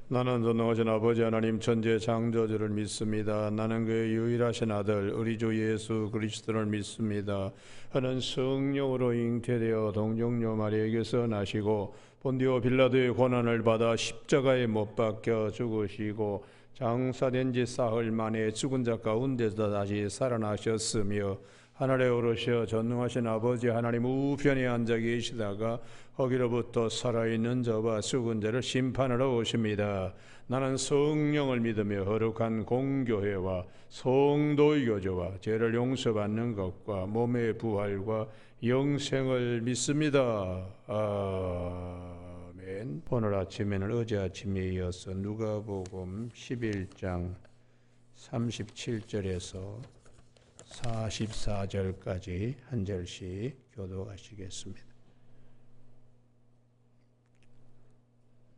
나는 전능하신 아버지 하나님 천지의 창조주를 믿습니다. 나는 그의 유일하신 아들 우리 주 예수 그리스도를 믿습니다. 그는 성령으로 잉태되어 동정녀 마리에게서 나시고 본디오 빌라도의 고난을 받아 십자가에 못 박혀 죽으시고 장사된 지 사흘 만에 죽은 자 가운데서 다시 살아나셨으며 하늘에 오르셔 전능하신 아버지 하나님 우편에 앉아 계시다가 거기로부터 살아있는 자와 죽은 자를 심판하러 오십니다. 나는 성령을 믿으며 거룩한 공교회와 성도의 교제와 죄를 용서받는 것과 몸의 부활과 영생을 믿습니다. 아멘. 오늘 아침에는 어제 아침에 이어서 누가복음 11장 37절에서 44절까지 한 절씩 교독하시겠습니다.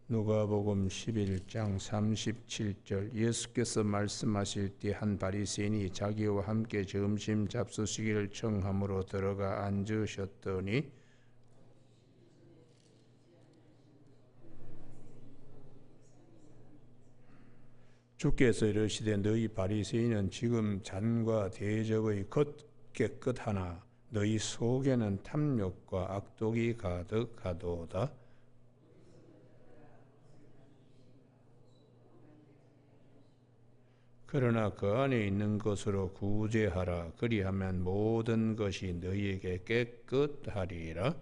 누가복음 11장 37절 예수께서 말씀하실 때 한 바리새인이 자기와 함께 점심 잡수시기를 청함으로 들어가 앉으셨더니 주께서 이르시되 너희 바리새인은 지금 잔과 대접의 깨끗하나 너희 속에는 탐욕과 악독이 가득하도다. 그러나 그 안에 있는 것으로 구제하라. 그리하면 모든 것이 너희에게 깨끗하리라.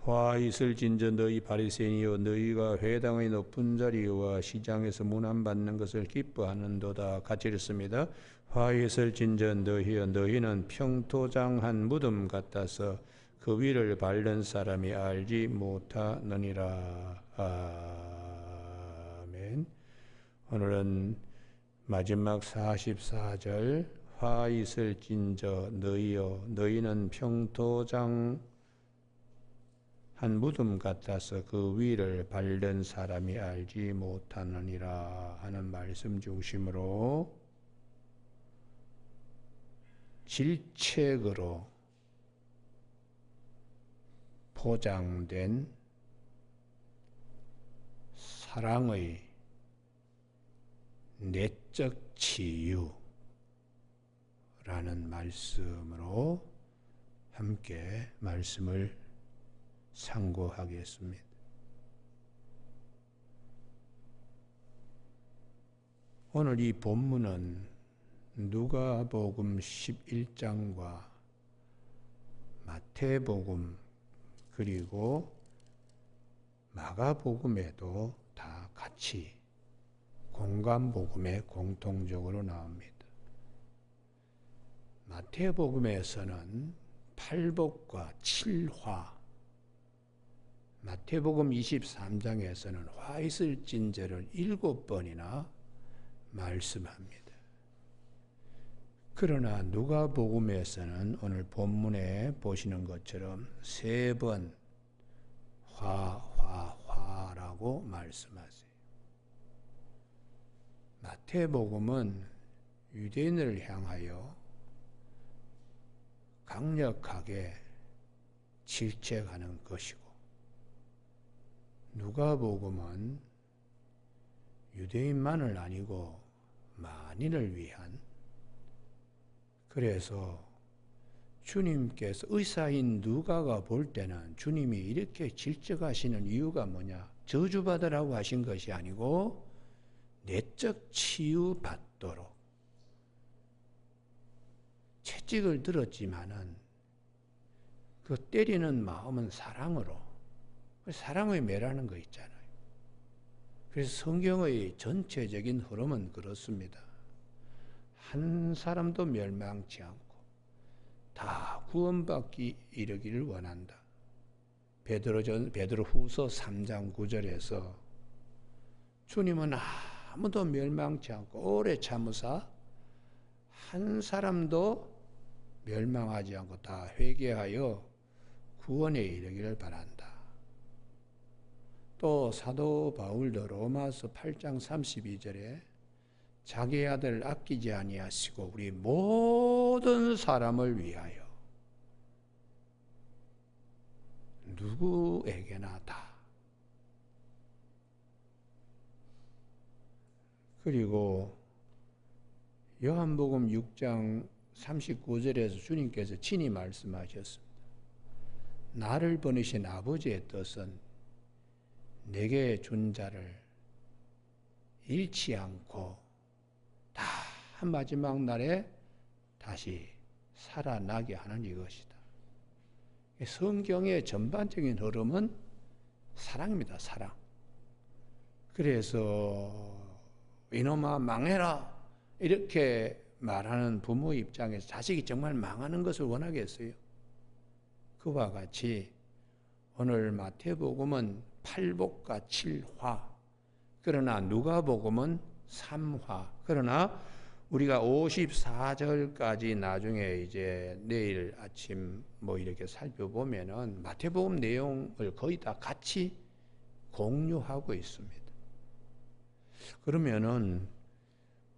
화 있을 진저 너희 바리새인이여 너희가 회당의 높은 자리와 시장에서 문안받는 것을 기뻐하는도다. 같이 읽습니다. 화 있을 진저 너희여 너희는 평토장한 무덤 같아서 그 위를 밟는 사람이 알지 못하느니라. 아멘. 오늘은 마지막 44절 화 있을 진저 너희여 너희는 평토장 한 무덤 같아서 그 위를 밟는 사람이 알지 못하느니라 하는 말씀 중심으로 질책으로 포장된 사랑의 내적 치유라는 말씀으로 함께 말씀을 상고하겠습니다. 오늘 이 본문은 누가복음 11장과 마태복음 그리고 마가복음에도 다 같이 공관복음에 공통적으로 나옵니다. 마태복음에서는 팔복과 칠화, 마태복음 23장에서는 화 있을 진저를 7번이나 말씀합니다. 그러나 누가복음에서는 오늘 본문에 보시는 것처럼 3번 화라고 말씀하세요. 마태복음은 유대인을 향하여 강력하게 질책하는 것이고 누가복음은 유대인만을 아니고 만인을 위한, 그래서 주님께서 의사인 누가가 볼 때는 주님이 이렇게 질책하시는 이유가 뭐냐, 저주받으라고 하신 것이 아니고 내적 치유받도록 채찍을 들었지만은 그 때리는 마음은 사랑으로, 사랑의 매라는 거 있잖아요. 그래서 성경의 전체적인 흐름은 그렇습니다. 한 사람도 멸망치 않고 다 구원받기 이르기를 원한다. 베드로후서 3장 9절에서 주님은 아무도 멸망치 않고 오래 참으사 한 사람도 멸망하지 않고 다 회개하여 구원에 이르기를 바란다. 또 사도 바울도 로마서 8장 32절에 자기 아들 아끼지 아니하시고 우리 모든 사람을 위하여 누구에게나 다. 그리고 요한복음 6장 39절에서 주님께서 친히 말씀하셨습니다. 나를 보내신 아버지의 뜻은 내게 준 자를 잃지 않고 다 마지막 날에 다시 살아나게 하는 이것이다. 성경의 전반적인 흐름은 사랑입니다. 사랑. 그래서 이놈아 망해라 이렇게 말하는 부모 입장에서 자식이 정말 망하는 것을 원하겠어요? 그와 같이 오늘 마태복음은 8복과 7화, 그러나 누가복음은 3화, 그러나 우리가 54절까지 나중에 이제 내일 아침 뭐 이렇게 살펴보면은 마태복음 내용을 거의 다 같이 공유하고 있습니다. 그러면은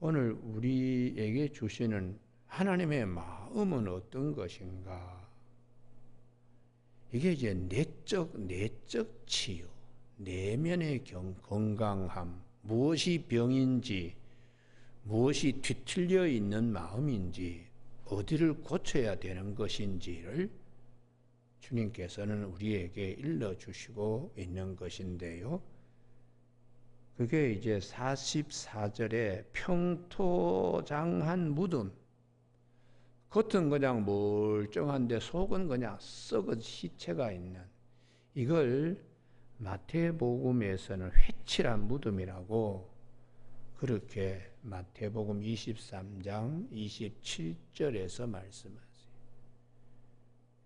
오늘 우리에게 주시는 하나님의 마음은 어떤 것인가? 이게 이제 내적 치유, 내면의 건강함, 무엇이 병인지, 무엇이 뒤틀려 있는 마음인지, 어디를 고쳐야 되는 것인지를 주님께서는 우리에게 일러주시고 있는 것인데요. 그게 이제 44절에 평토장한 무덤, 겉은 그냥 멀쩡한데 속은 그냥 썩은 시체가 있는, 이걸 마태복음에서는 회칠한 무덤이라고 그렇게 마태복음 23장 27절에서 말씀하세요.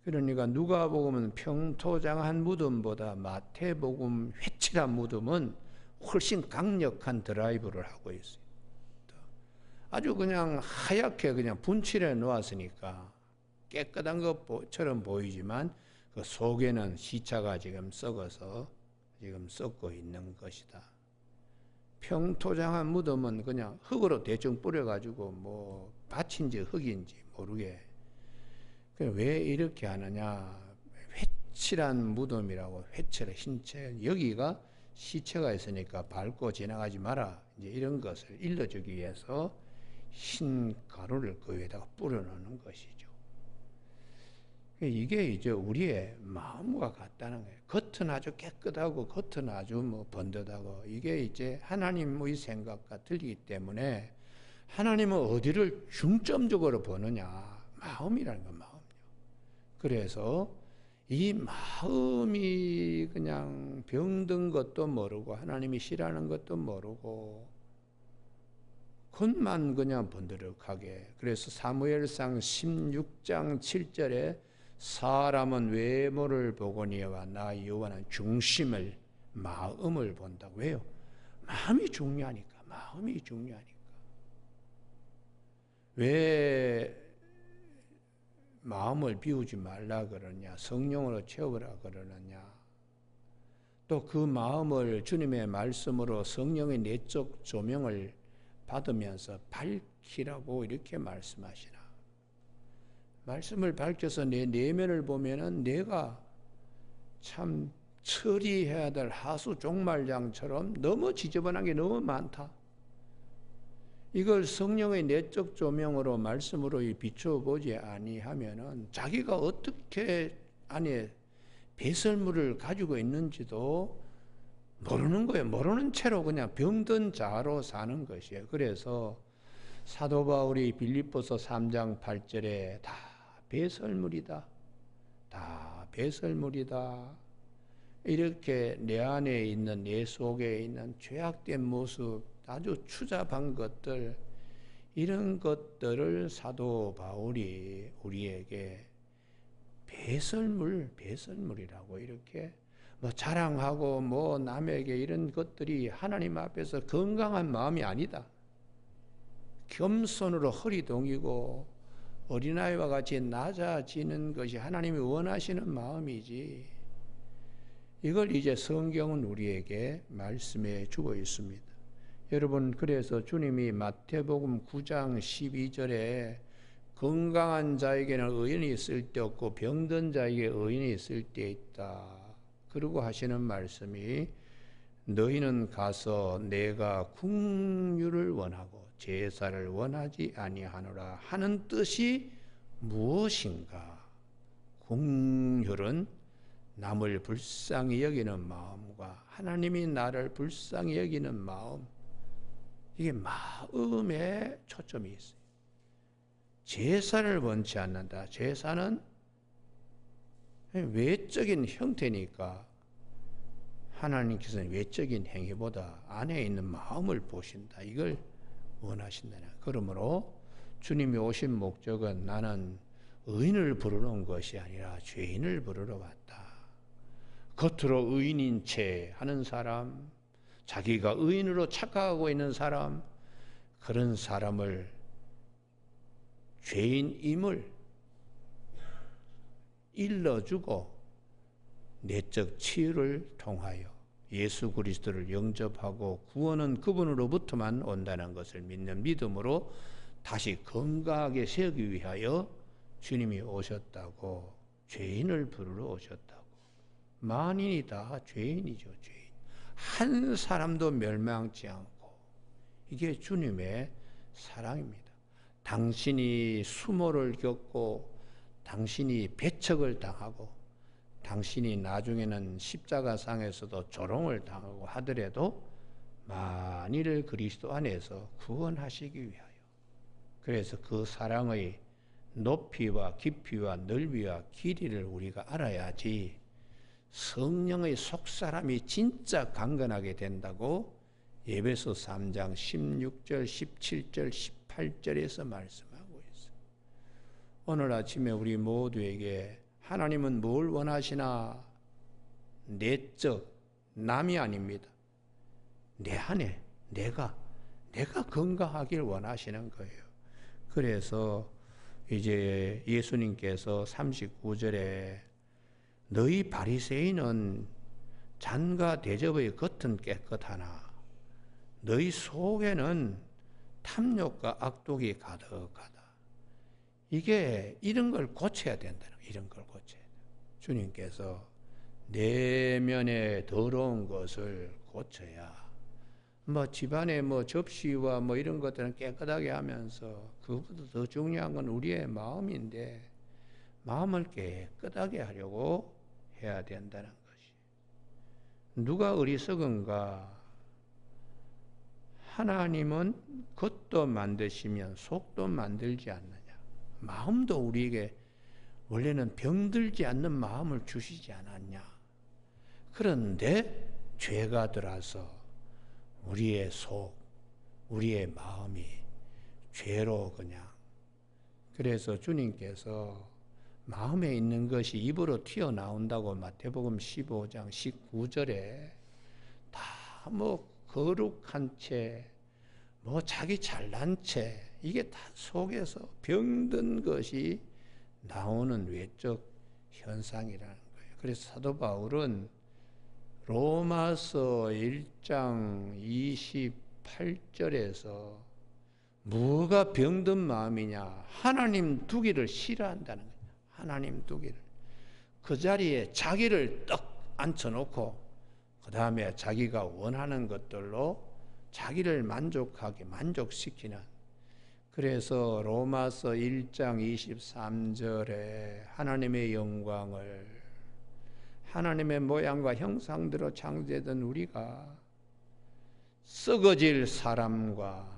그러니까 누가복음은 평토장한 무덤보다 마태복음 회칠한 무덤은 훨씬 강력한 드라이브를 하고 있어요. 아주 그냥 하얗게 그냥 분칠해 놓았으니까 깨끗한 것처럼 보이지만 그 속에는 시차가 지금 썩어서 지금 썩고 있는 것이다. 평토장한 무덤은 그냥 흙으로 대충 뿌려가지고 뭐 밭인지 흙인지 모르게. 왜 이렇게 하느냐? 회칠한 무덤이라고, 회칠한 신체, 여기가 시체가 있으니까 밟고 지나가지 마라, 이제 이런 것을 일러주기 위해서 흰 가루를 그 위에다가 뿌려놓는 것이죠. 이게 이제 우리의 마음과 같다는 거예요. 겉은 아주 깨끗하고 겉은 아주 뭐 번듯하고, 이게 이제 하나님의 생각과 틀리기 때문에 하나님은 어디를 중점적으로 보느냐? 마음이라는 건 마음이요. 그래서 이 마음이 그냥 병든 것도 모르고 하나님이 싫어하는 것도 모르고 겉만 그냥 번드럭하게. 그래서 사무엘상 16장 7절에 사람은 외모를 보거니와 나 여호와는 중심을, 마음을 본다고. 왜요? 마음이 중요하니까. 마음이 중요하니까. 왜 마음을 비우지 말라 그러냐? 성령으로 채우라 그러느냐? 또 그 마음을 주님의 말씀으로 성령의 내적 조명을 받으면서 밝히라고 이렇게 말씀하시나. 말씀을 밝혀서 내 내면을 보면은 내가 참 처리해야 될 하수 종말장처럼 너무 지저분한 게 너무 많다. 이걸 성령의 내적 조명으로 말씀으로 비춰보지 아니하면은 자기가 어떻게 안에 배설물을 가지고 있는지도 모르는 거예요. 모르는 채로 그냥 병든 자로 사는 것이에요. 그래서 사도 바울이 빌립보서 3장 8절에 다 배설물이다. 다 배설물이다. 이렇게 내 안에 있는, 내 속에 있는 죄악된 모습, 아주 추잡한 것들, 이런 것들을 사도 바울이 우리에게 배설물이라고 이렇게 뭐 자랑하고 뭐 남에게 이런 것들이 하나님 앞에서 건강한 마음이 아니다. 겸손으로 허리 동이고 어린아이와 같이 낮아지는 것이 하나님이 원하시는 마음이지. 이걸 이제 성경은 우리에게 말씀해 주고 있습니다. 여러분, 그래서 주님이 마태복음 9장 12절에 건강한 자에게는 의인이 쓸데없고 병든 자에게 의인이 쓸데있다. 그러고 하시는 말씀이 너희는 가서 내가 긍휼을 원하고 제사를 원하지 아니하노라 하는 뜻이 무엇인가? 긍휼은 남을 불쌍히 여기는 마음과 하나님이 나를 불쌍히 여기는 마음, 이게 마음에 초점이 있어요. 제사를 원치 않는다. 제사는 외적인 형태니까 하나님께서는 외적인 행위보다 안에 있는 마음을 보신다. 이걸 원하신다는. 그러므로 주님이 오신 목적은 나는 의인을 부르러 온 것이 아니라 죄인을 부르러 왔다. 겉으로 의인인 채 하는 사람, 자기가 의인으로 착각하고 있는 사람, 그런 사람을 죄인임을 일러주고 내적 치유를 통하여 예수 그리스도를 영접하고 구원은 그분으로부터만 온다는 것을 믿는 믿음으로 다시 건강하게 세우기 위하여 주님이 오셨다고, 죄인을 부르러 오셨다고. 만인이 다 죄인이죠, 죄인. 한 사람도 멸망치 않고. 이게 주님의 사랑입니다. 당신이 수모를 겪고 당신이 배척을 당하고 당신이 나중에는 십자가상에서도 조롱을 당하고 하더라도 만일을 그리스도 안에서 구원하시기 위하여, 그래서 그 사랑의 높이와 깊이와 넓이와 길이를 우리가 알아야지 성령의 속사람이 진짜 강건하게 된다고 에베소 3장 16절, 17절, 18절에서 말씀하고 있어요. 오늘 아침에 우리 모두에게 하나님은 뭘 원하시나? 내적, 남이 아닙니다. 내 안에 내가 건강하길 원하시는 거예요. 그래서 이제 예수님께서 39절에 너희 바리새인은 잔과 대접의 겉은 깨끗하나 너희 속에는 탐욕과 악독이 가득하다. 이게 이런 걸 고쳐야 된다는 거예요. 이런 걸 고쳐야 돼요. 주님께서 내면의 더러운 것을 고쳐야 집안에 접시와 이런 것들은 깨끗하게 하면서 그것보다 더 중요한 건 우리의 마음인데 마음을 깨끗하게 하려고 해야 된다는 것이. 누가 어리석은가? 하나님은 겉도 만드시면 속도 만들지 않느냐. 마음도 우리에게 원래는 병들지 않는 마음을 주시지 않았냐. 그런데 죄가 들어서 우리의 속, 우리의 마음이 죄로 그냥. 그래서 주님께서 마음에 있는 것이 입으로 튀어나온다고 마태복음 15장 19절에 다 거룩한 채, 자기 잘난 채, 이게 다 속에서 병든 것이 나오는 외적 현상이라는 거예요. 그래서 사도 바울은 로마서 1장 28절에서 뭐가 병든 마음이냐? 하나님 두기를 싫어한다는 거예요. 하나님 두기를. 그 자리에 자기를 떡 앉혀놓고 그 다음에 자기가 원하는 것들로 자기를 만족시키는. 그래서 로마서 1장 23절에 하나님의 영광을, 하나님의 모양과 형상대로 창조된 우리가 썩어질 사람과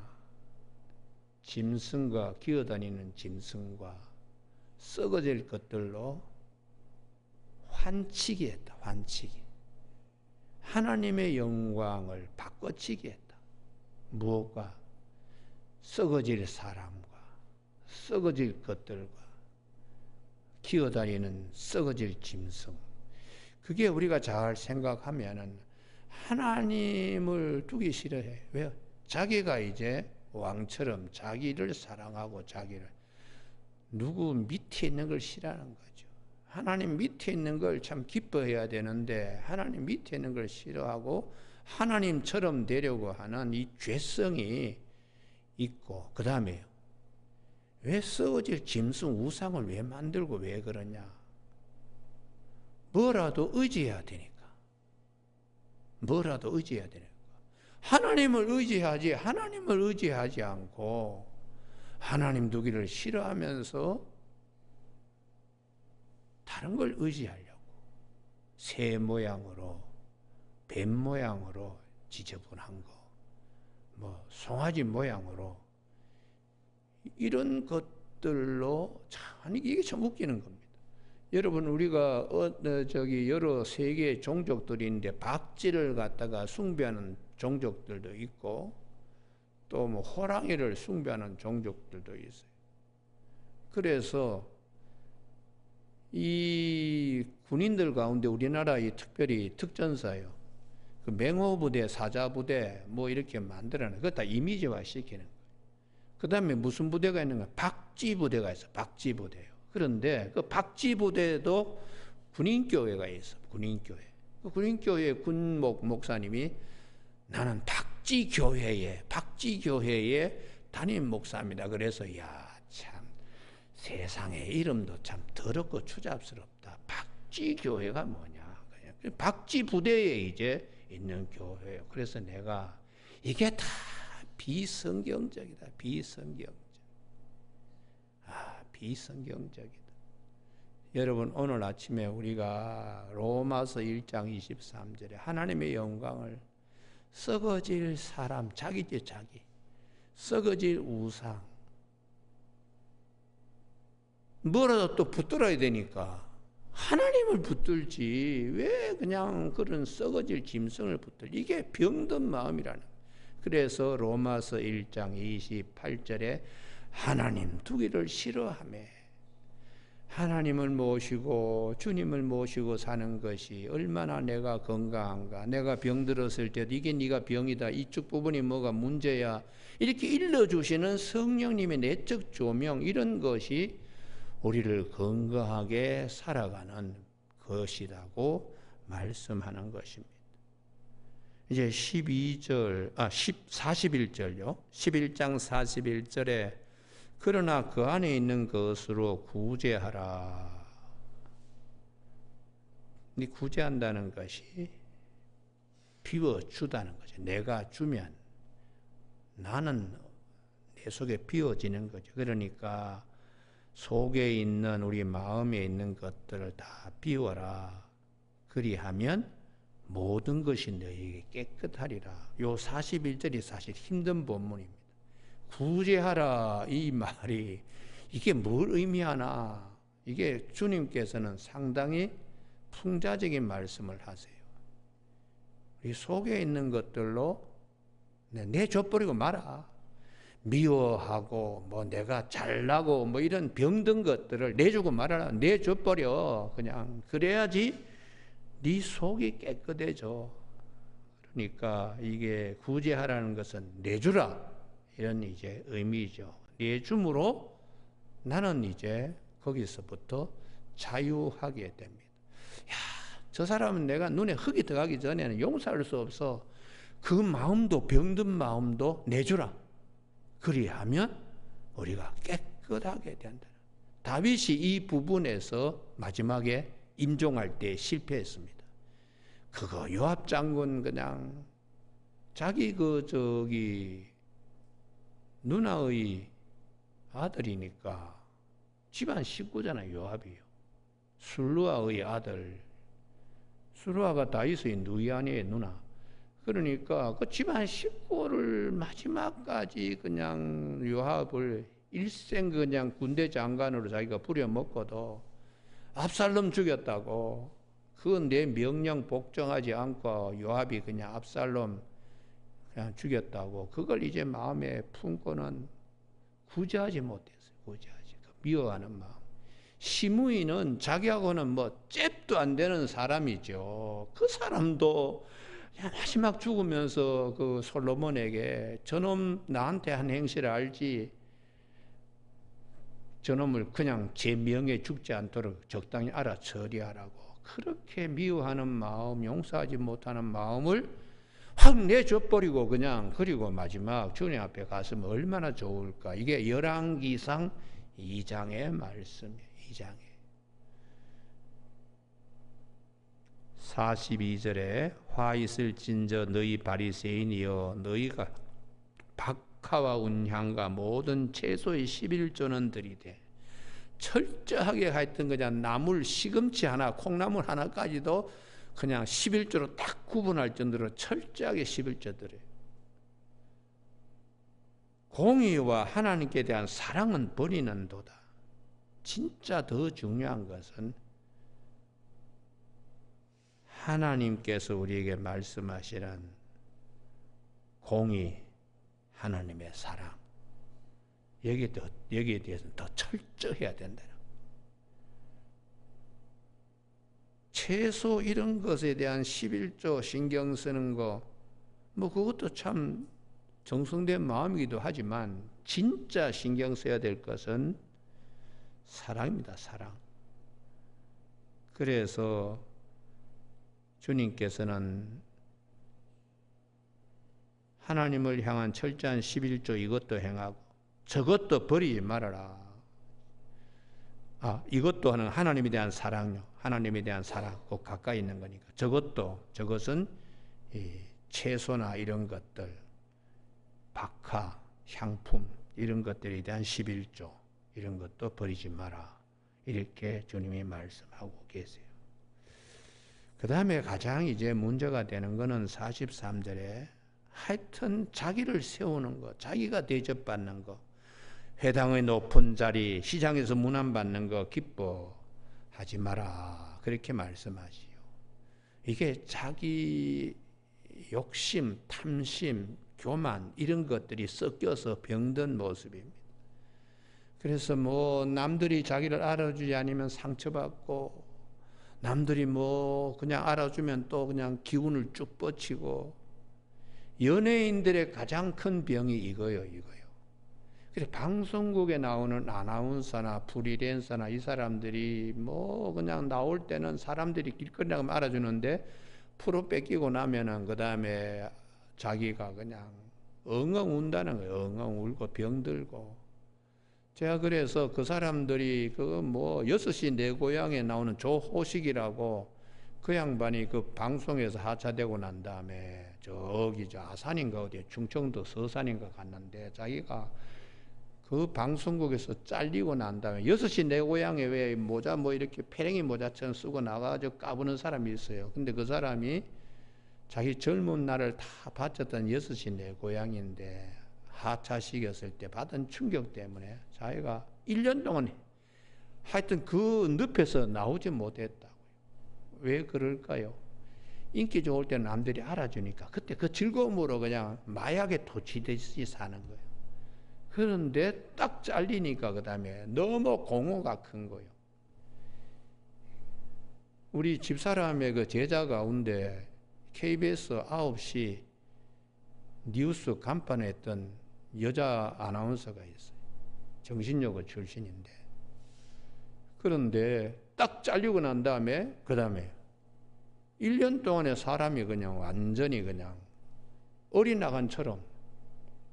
짐승과 기어다니는 짐승과 썩어질 것들로 환치기 했다. 환치기. 하나님의 영광을 바꿔치기 했다. 무엇과? 썩어질 사람과 썩어질 것들과 기어다니는 썩어질 짐승. 그게 우리가 잘 생각하면은 하나님을 두기 싫어해. 왜요? 자기가 이제 왕처럼 자기를 사랑하고 자기를 누구 밑에 있는 걸 싫어하는 거죠. 하나님 밑에 있는 걸 참 기뻐해야 되는데 하나님 밑에 있는 걸 싫어하고 하나님처럼 되려고 하는 이 죄성이 있고, 그 다음에 왜 썩어질 짐승 우상을 왜 만들고 왜 그러냐? 뭐라도 의지해야 되니까. 뭐라도 의지해야 되니까. 하나님을 의지하지, 하나님을 의지하지 않고 하나님 두기를 싫어하면서 다른 걸 의지하려고 새 모양으로, 뱀 모양으로 지저분한 거, 뭐 송아지 모양으로, 이런 것들로 참 이게 참 웃기는 겁니다. 여러분, 우리가 여러 세계 종족들이 있는데 박쥐를 갖다가 숭배하는 종족들도 있고 또 뭐 호랑이를 숭배하는 종족들도 있어요. 그래서 이 군인들 가운데 우리나라의 특별히 특전사요, 그 맹호부대, 사자부대 뭐 이렇게 만들어놔요. 그거 다 이미지화 시키는 거예요. 그 다음에 무슨 부대가 있는가? 박쥐부대가 있어. 박쥐부대요. 그런데 그 박쥐부대도 군인교회가 있어. 군인교회. 그 군인교회 군목 목사님이 나는 박쥐교회에 담임 목사입니다. 그래서 야, 참 세상에 이름도 참 더럽고 추잡스럽다. 박쥐교회가 뭐냐? 박쥐부대에 이제 있는 교회예요. 그래서 내가 이게 다 비성경적이다. 비성경적. 비성경적이다. 여러분, 오늘 아침에 우리가 로마서 1장 23절에 하나님의 영광을 썩어질 사람, 자기지 자기, 썩어질 우상, 뭐라도 또 붙들어야 되니까 하나님을 붙들지 왜 그냥 그런 썩어질 짐승을 붙들? 이게 병든 마음이라는. 그래서 로마서 1장 28절에 하나님 두기를 싫어하며 하나님을 모시고 주님을 모시고 사는 것이 얼마나 내가 건강한가. 내가 병들었을 때도 이게 네가 병이다, 이쪽 부분이 뭐가 문제야, 이렇게 일러주시는 성령님의 내적 조명, 이런 것이 우리를 건강하게 살아가는 것이라고 말씀하는 것입니다. 이제 41절요. 11장 41절에 그러나 그 안에 있는 것으로 구제하라. 이 구제한다는 것이 비워주다는 거죠. 내가 주면 나는 내 속에 비워지는 거죠. 그러니까 속에 있는 우리 마음에 있는 것들을 다 비워라. 그리하면 모든 것이 너에게 깨끗하리라. 요 41절이 사실 힘든 본문입니다. 구제하라, 이 말이 이게 뭘 의미하나? 이게 주님께서는 상당히 풍자적인 말씀을 하세요. 우리 속에 있는 것들로 내줘버리고 마라. 미워하고 뭐 내가 잘나고 뭐 이런 병든 것들을 내주고 말아라. 내줘버려. 그냥 그래야지 네 속이 깨끗해져. 그러니까 이게 구제하라는 것은 내주라, 이런 이제 의미죠. 내줌으로 나는 이제 거기서부터 자유하게 됩니다. 야, 저 사람은 내가 눈에 흙이 들어가기 전에는 용서할 수 없어. 그 마음도, 병든 마음도 내주라. 그리하면 우리가 깨끗하게 된다. 다윗이 이 부분에서 마지막에 임종할 때 실패했습니다. 그거 요압 장군 그냥 자기 누나의 아들이니까 집안 식구잖아요. 요압이요. 술루아의 아들. 술루아가 다윗의 누이 아니에요, 누나. 그러니까 그 집안 식구를 마지막까지 그냥 요압을 일생 그냥 군대 장관으로 자기가 부려먹고도 압살롬 죽였다고, 그건 내 명령 복종하지 않고 요압이 그냥 압살롬 그냥 죽였다고, 그걸 이제 마음에 품고는 구제하지 못했어요. 구제하지. 미워하는 마음. 시므이는 자기하고는 뭐 잽도 안 되는 사람이죠. 그 사람도 마지막 죽으면서 그 솔로몬에게 저놈 나한테 한 행실을 알지, 저놈을 그냥 제 명예 죽지 않도록 적당히 알아 처리하라고 그렇게 미워하는 마음, 용서하지 못하는 마음을 확 내줘버리고 그냥 그리고 마지막 주님 앞에 갔으면 얼마나 좋을까. 이게 열왕기상 2장의 말씀이에요. 2장에 42절에 화 있을진저 너희 바리새인이여 너희가 박하와 운향과 모든 채소의 11조는 들이되 철저하게 하여튼 그냥 나물 시금치 하나 콩나물 하나까지도 그냥 11조로 딱 구분할 정도로 철저하게 11조 들어요. 공의와 하나님께 대한 사랑은 버리는도다. 진짜 더 중요한 것은 하나님께서 우리에게 말씀하시는 공의, 하나님의 사랑, 여기에 대해서는 더 철저해야 된다. 채소 이런 것에 대한 11조 신경 쓰는 거, 뭐 그것도 참 정성된 마음이기도 하지만 진짜 신경 써야 될 것은 사랑입니다. 사랑. 그래서 주님께서는 하나님을 향한 철저한 11조 이것도 행하고 저것도 버리지 말아라. 이것도 하나님에 대한 사랑요. 하나님에 대한 사랑 꼭 가까이 있는 거니까. 저것은 이 채소나 이런 것들, 박하, 향품 이런 것들에 대한 11조 이런 것도 버리지 마라. 이렇게 주님이 말씀하고 계세요. 그 다음에 가장 이제 문제가 되는 거는 43절에 하여튼 자기를 세우는 거, 자기가 대접받는 거, 회당의 높은 자리, 시장에서 문안받는 거 기뻐하지 마라. 그렇게 말씀하시요. 이게 자기 욕심, 탐심, 교만 이런 것들이 섞여서 병든 모습입니다. 그래서 뭐 남들이 자기를 알아주지 않으면 상처받고 남들이 뭐 그냥 알아주면 또 그냥 기운을 쭉 뻗치고 연예인들의 가장 큰 병이 이거예요. 그래서 방송국에 나오는 아나운서나 프리랜서나 이 사람들이 뭐 그냥 나올 때는 사람들이 길거리 나가면 알아주는데 프로 뺏기고 나면은 그 다음에 자기가 그냥 엉엉 운다는 거예요. 엉엉 울고 병들고. 제가 그래서 그 사람들이 그 뭐 6시 내 고향에 나오는 조호식이라고 그 양반이 그 방송에서 하차되고 난 다음에 저기 저 아산인가 어디에 충청도 서산인가 갔는데 자기가 그 방송국에서 잘리고 난 다음에 6시 내 고향에 왜 모자 뭐 이렇게 페랭이 모자처럼 쓰고 나가서 까부는 사람이 있어요. 근데 그 사람이 자기 젊은 날을 다 바쳤던 6시 내 고향인데 하차시켰을 때 받은 충격 때문에 자기가 1년 동안 하여튼 그 늪에서 나오지 못했다고요. 왜 그럴까요? 인기 좋을 때는 남들이 알아주니까 그때 그 즐거움으로 그냥 마약에 도취듯이 사는 거예요. 그런데 딱 잘리니까 그 다음에 너무 공허가 큰 거예요. 우리 집사람의 그 제자 가운데 KBS 9시 뉴스 간판에 했던 여자 아나운서가 있어요. 정신여고 출신인데. 그런데 딱 잘리고 난 다음에 그 다음에 1년 동안에 사람이 그냥 완전히 그냥 어린아간처럼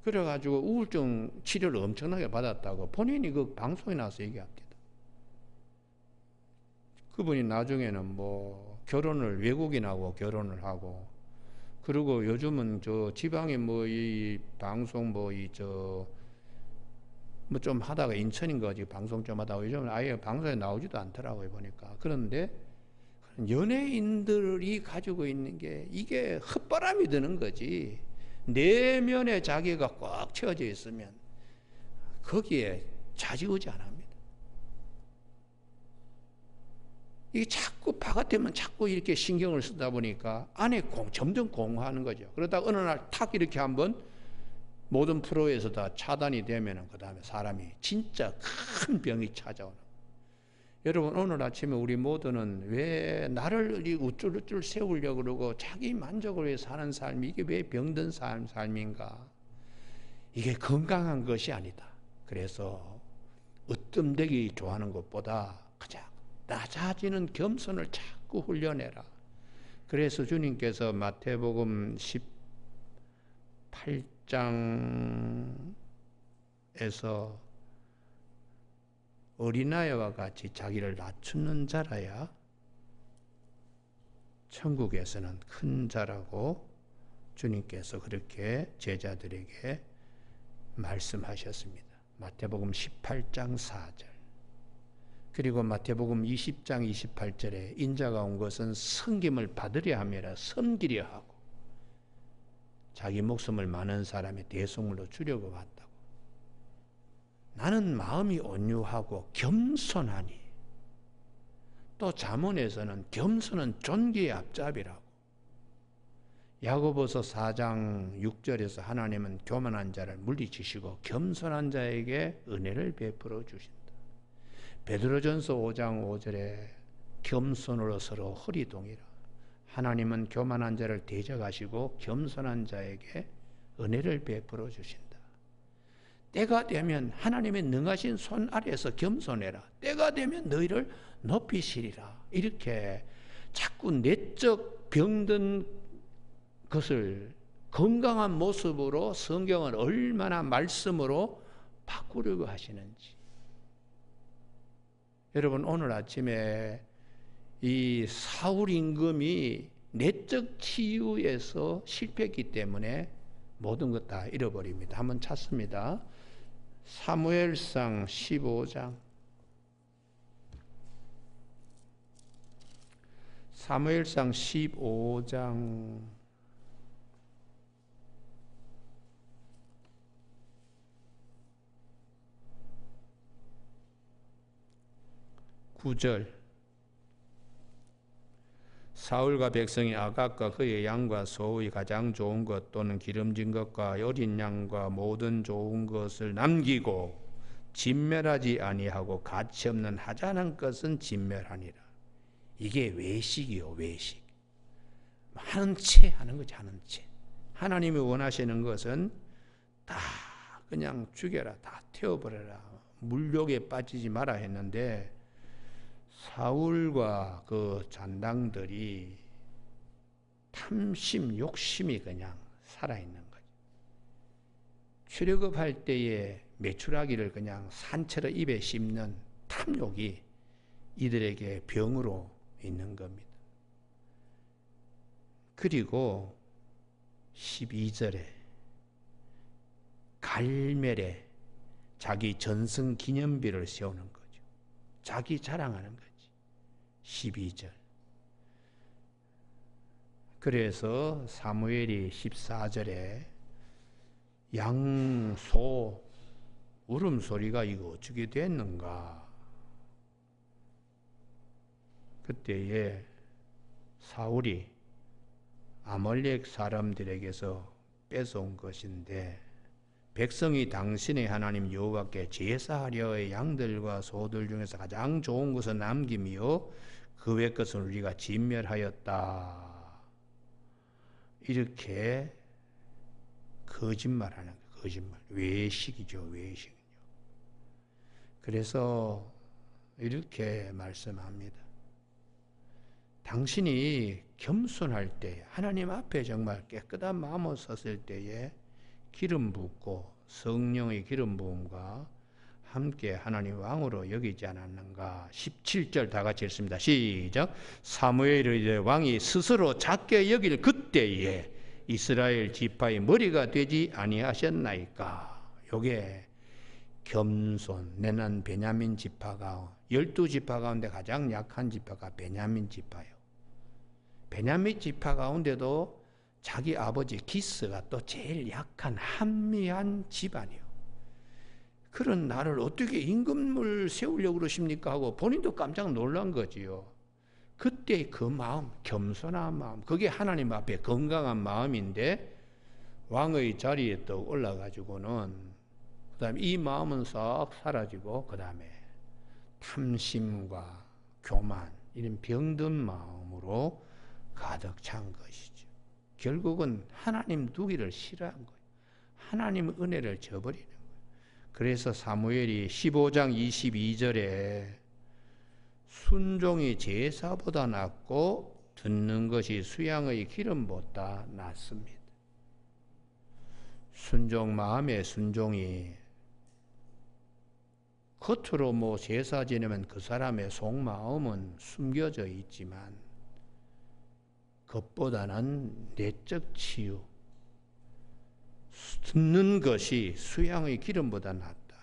그래가지고 우울증 치료를 엄청나게 받았다고 본인이 그 방송에 나와서 얘기합니다. 그분이 나중에는 뭐 결혼을 외국인하고 결혼을 하고 그리고 요즘은 저 지방에 뭐 이 방송 뭐 이 저 뭐 좀 하다가 인천인가 지금 방송 좀 하다가 요즘은 아예 방송에 나오지도 않더라고요 보니까. 그런데 연예인들이 가지고 있는 게 이게 헛바람이 드는 거지. 내면에 자기가 꽉 채워져 있으면 거기에 좌지우지 안 합니다. 이게 자꾸 바깥에만 자꾸 이렇게 신경을 쓰다 보니까 안에 점점 공허하는 거죠. 그러다가 어느 날 탁 이렇게 한번 모든 프로에서 다 차단이 되면은 그 다음에 사람이 진짜 큰 병이 찾아오는. 여러분 오늘 아침에 우리 모두는 왜 나를 우쭐우쭐 세우려고 그러고 자기 만족을 위해 사는 삶이 이게 왜 병든 삶인가? 이게 건강한 것이 아니다. 그래서 뜸되기 좋아하는 것보다 그냥 낮아지는 겸손을 자꾸 훈련해라. 그래서 주님께서 마태복음 18장에서 어린아이와 같이 자기를 낮추는 자라야 천국에서는 큰 자라고 주님께서 그렇게 제자들에게 말씀하셨습니다. 마태복음 18장 4절. 그리고 마태복음 20장 28절에 인자가 온 것은 섬김을 받으려 함이라 섬기려 하고 자기 목숨을 많은 사람의 대속물로 주려고 왔다고. 나는 마음이 온유하고 겸손하니. 또 잠언에서는 겸손은 존귀의 앞잡이라고. 야고보서 4장 6절에서 하나님은 교만한 자를 물리치시고 겸손한 자에게 은혜를 베풀어 주신다. 베드로전서 5장 5절에 겸손으로 서로 허리 동이라. 하나님은 교만한 자를 대적하시고 겸손한 자에게 은혜를 베풀어 주신다. 때가 되면 하나님의 능하신 손 아래에서 겸손해라. 때가 되면 너희를 높이시리라. 이렇게 자꾸 내적 병든 것을 건강한 모습으로 성경을 얼마나 말씀으로 바꾸려고 하시는지. 여러분, 오늘 아침에 이 사울 임금이 내적 치유에서 실패했기 때문에 모든 것 다 잃어버립니다. 한번 찾습니다. 사무엘상 15장. 사무엘상 15장 9절. 사울과 백성이 아각과 그의 양과 소의 가장 좋은 것 또는 기름진 것과 어린 양과 모든 좋은 것을 남기고 진멸하지 아니하고 가치 없는 하찮은 것은 진멸하니라. 이게 외식이요, 외식. 하는 채 하는 거지, 하는 채. 하나님이 원하시는 것은 다 그냥 죽여라, 다 태워버려라, 물욕에 빠지지 마라 했는데 사울과 그 잔당들이 탐심, 욕심이 그냥 살아있는 거죠. 출애굽할 때에 메추라기를 그냥 산채로 입에 씹는 탐욕이 이들에게 병으로 있는 겁니다. 그리고 12절에 갈멜에 자기 전승 기념비를 세우는 거죠. 자기 자랑하는 거지. 12절. 그래서 사무엘이 14절에 양소 울음소리가 이거 어떻게 됐는가. 그때에 사울이 아말렉 사람들에게서 뺏어온 것인데 백성이 당신의 하나님 여호와께 제사하려의 양들과 소들 중에서 가장 좋은 것을 남김이요 그 외 것은 우리가 진멸하였다. 이렇게 거짓말하는 거예요. 거짓말. 외식이죠. 외식. 그래서 이렇게 말씀합니다. 당신이 겸손할 때 하나님 앞에 정말 깨끗한 마음으로 섰을 때에 기름 붓고 성령의 기름 부음과 함께 하나님 왕으로 여기지 않았는가. 17절 다 같이 읽습니다. 시작. 사무엘의 왕이 스스로 작게 여길 그때에 이스라엘 지파의 머리가 되지 아니하셨나이까. 요게 겸손. 내난 베냐민 지파가 12지파 가운데 가장 약한 지파가 베냐민 지파예요. 베냐민 지파 가운데도 자기 아버지 기스가 또 제일 약한 한미한 집안이요. 그런 나를 어떻게 임금을 세우려고 그러십니까 하고 본인도 깜짝 놀란 거지요. 그때 그 마음, 겸손한 마음, 그게 하나님 앞에 건강한 마음인데 왕의 자리에 또 올라가지고는 그 다음에 이 마음은 싹 사라지고 그 다음에 탐심과 교만 이런 병든 마음으로 가득 찬 것이죠. 결국은 하나님 두기를 싫어한 거예요. 하나님의 은혜를 저버리는 거예요. 그래서 사무엘이 15장 22절에 순종이 제사보다 낫고 듣는 것이 수양의 기름보다 낫습니다. 순종, 마음의 순종이 겉으로 뭐 제사 지내면 그 사람의 속마음은 숨겨져 있지만 그것보다는 내적 치유, 듣는 것이 수양의 기름보다 낫다.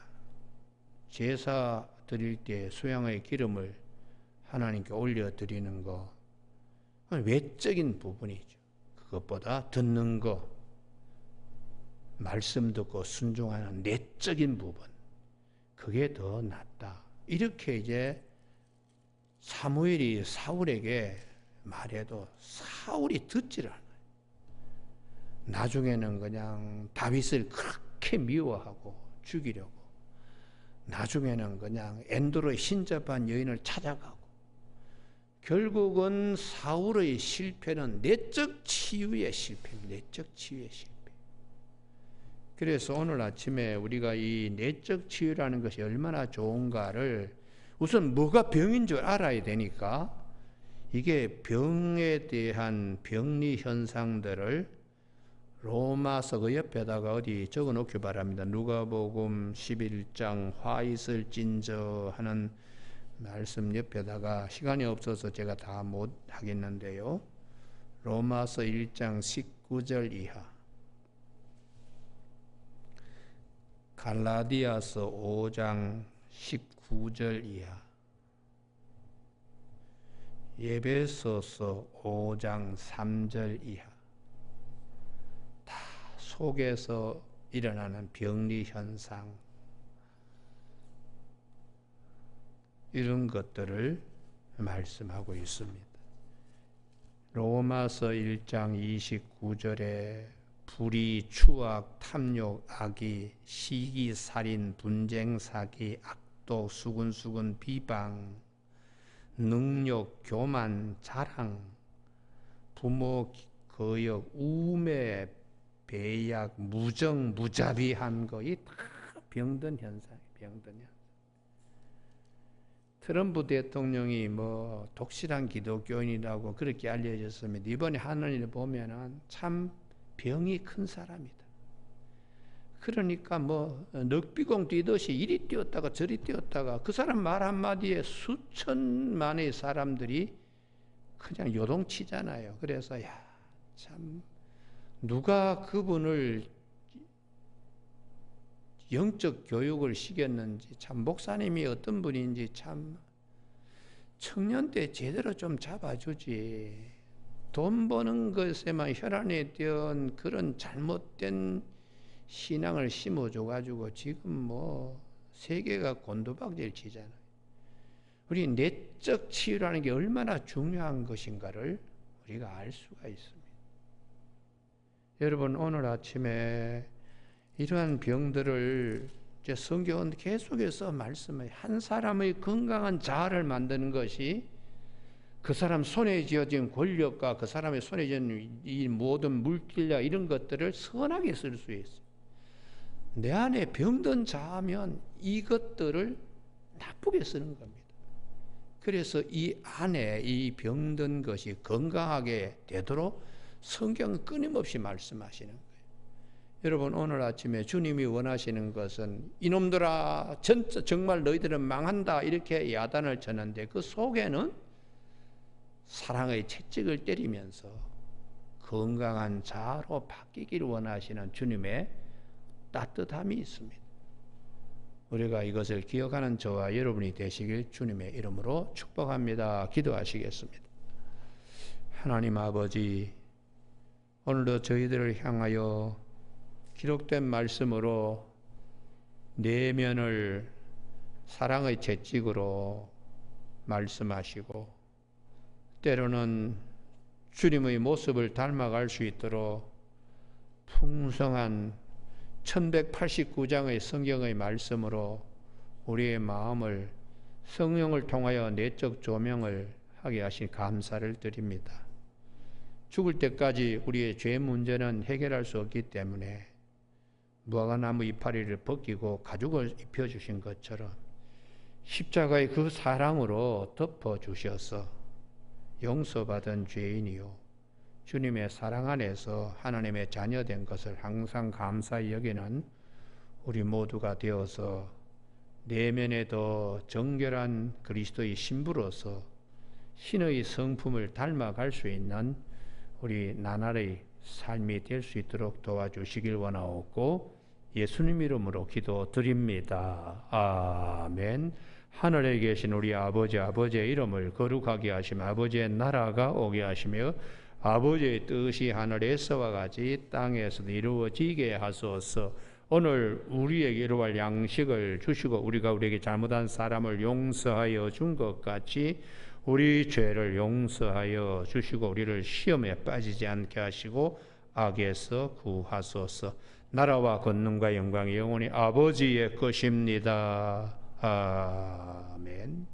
제사 드릴 때 수양의 기름을 하나님께 올려드리는 거 외적인 부분이죠. 그것보다 듣는 거, 말씀 듣고 순종하는 내적인 부분, 그게 더 낫다. 이렇게 이제 사무엘이 사울에게 말해도 사울이 듣지를 않아요. 나중에는 그냥 다윗을 그렇게 미워하고 죽이려고, 나중에는 그냥 엔도로에 신접한 여인을 찾아가고, 결국은 사울의 실패는 내적 치유의 실패입니다. 내적 치유의 실패. 그래서 오늘 아침에 우리가 이 내적 치유라는 것이 얼마나 좋은가를 우선 뭐가 병인 줄 알아야 되니까 이게 병에 대한 병리 현상들을 로마서 그 옆에다가 어디 적어 놓기 바랍니다. 누가복음 11장 화 있을진저 하는 말씀 옆에다가 시간이 없어서 제가 다 못 하겠는데요. 로마서 1장 19절 이하, 갈라디아서 5장 19절 이하, 에베소서 5장 3절 이하, 다 속에서 일어나는 병리 현상, 이런 것들을 말씀하고 있습니다. 로마서 1장 29절에 불의, 추악, 탐욕, 악의, 시기, 살인, 분쟁, 사기, 악독, 수군수군, 비방, 능욕, 교만, 자랑, 부모 거역, 우매, 배약, 무정, 무자비한 거, 이 다 병든 현상이에요. 병든 현상. 트럼프 대통령이 뭐 독실한 기독교인이라고 그렇게 알려졌습니다. 이번에 하는 일을 보면은 참 병이 큰 사람이다. 그러니까 뭐 넉비공 뛰듯이 이리 뛰었다가 저리 뛰었다가 그 사람 말 한마디에 수천만의 사람들이 그냥 요동치잖아요. 그래서 참 누가 그분을 영적 교육을 시켰는지, 참 목사님이 어떤 분인지 참 청년 때 제대로 좀 잡아주지. 돈 버는 것에만 혈안에 띄운 그런 잘못된 신앙을 심어줘가지고 지금 뭐 세계가 곤두박질 치잖아요. 우리 내적 치유라는 게 얼마나 중요한 것인가를 우리가 알 수가 있습니다. 여러분, 오늘 아침에 이러한 병들을 이제 성경은 계속해서 말씀해요. 한 사람의 건강한 자아를 만드는 것이 그 사람 손에 쥐어진 권력과 그 사람의 손에 쥐어진 이 모든 물질력 이런 것들을 선하게 쓸 수 있어요. 내 안에 병든 자아면 이것들을 나쁘게 쓰는 겁니다. 그래서 이 안에 이 병든 것이 건강하게 되도록 성경은 끊임없이 말씀하시는 거예요. 여러분, 오늘 아침에 주님이 원하시는 것은 이놈들아 정말 너희들은 망한다 이렇게 야단을 쳤는데 그 속에는 사랑의 채찍을 때리면서 건강한 자아로 바뀌기를 원하시는 주님의 따뜻함이 있습니다. 우리가 이것을 기억하는 저와 여러분이 되시길 주님의 이름으로 축복합니다. 기도하시겠습니다. 하나님 아버지, 오늘도 저희들을 향하여 기록된 말씀으로 내면을 사랑의 채찍으로 말씀하시고 때로는 주님의 모습을 닮아갈 수 있도록 풍성한 1189장의 성경의 말씀으로 우리의 마음을 성령을 통하여 내적 조명을 하게 하신 감사를 드립니다. 죽을 때까지 우리의 죄 문제는 해결할 수 없기 때문에 무화과나무 이파리를 벗기고 가죽을 입혀주신 것처럼 십자가의 그 사랑으로 덮어주셔서 용서받은 죄인이요 주님의 사랑 안에서 하나님의 자녀된 것을 항상 감사히 여기는 우리 모두가 되어서 내면에도 정결한 그리스도의 신부로서 신의 성품을 닮아갈 수 있는 우리 나날의 삶이 될 수 있도록 도와주시길 원하옵고 예수님 이름으로 기도드립니다. 아멘. 하늘에 계신 우리 아버지의 이름을 거룩하게 하시며 아버지의 나라가 오게 하시며 아버지의 뜻이 하늘에서와 같이 땅에서도 이루어지게 하소서. 오늘 우리에게 이루어갈 양식을 주시고 우리가 우리에게 잘못한 사람을 용서하여 준 것 같이 우리 죄를 용서하여 주시고 우리를 시험에 빠지지 않게 하시고 악에서 구하소서. 나라와 권능과 영광이 영원히 아버지의 것입니다. 아멘.